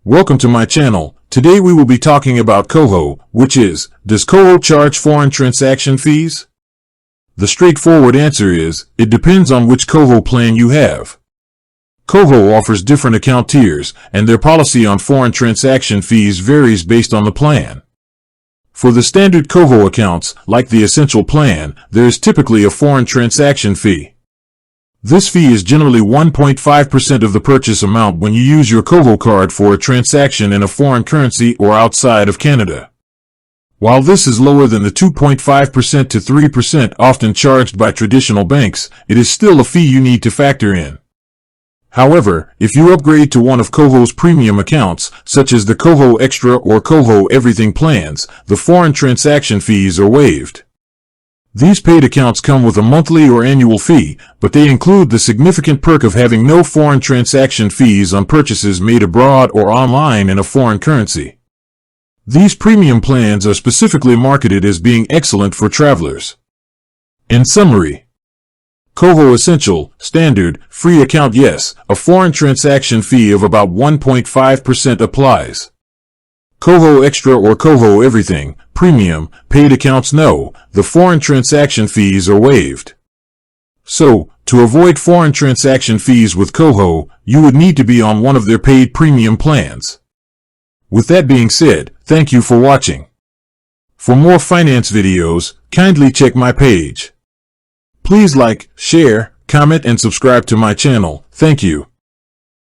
Welcome to my channel. Today we will be talking about Koho, which is, does Koho charge foreign transaction fees? The straightforward answer is, it depends on which Koho plan you have. Koho offers different account tiers, and their policy on foreign transaction fees varies based on the plan. For the standard Koho accounts, like the Essential plan, there is typically a foreign transaction fee. This fee is generally 1.5% of the purchase amount when you use your Koho card for a transaction in a foreign currency or outside of Canada. While this is lower than the 2.5% to 3% often charged by traditional banks, it is still a fee you need to factor in. However, if you upgrade to one of Koho's premium accounts, such as the Koho Extra or Koho Everything plans, the foreign transaction fees are waived. These paid accounts come with a monthly or annual fee, but they include the significant perk of having no foreign transaction fees on purchases made abroad or online in a foreign currency. These premium plans are specifically marketed as being excellent for travelers. In summary, Koho Essential, Standard, Free account yes, a foreign transaction fee of about 1.5% applies. Koho Extra or Koho Everything, Premium, paid accounts no, the foreign transaction fees are waived. So, to avoid foreign transaction fees with Koho, you would need to be on one of their paid premium plans. With that being said, thank you for watching. For more finance videos, kindly check my page. Please like, share, comment and subscribe to my channel. Thank you.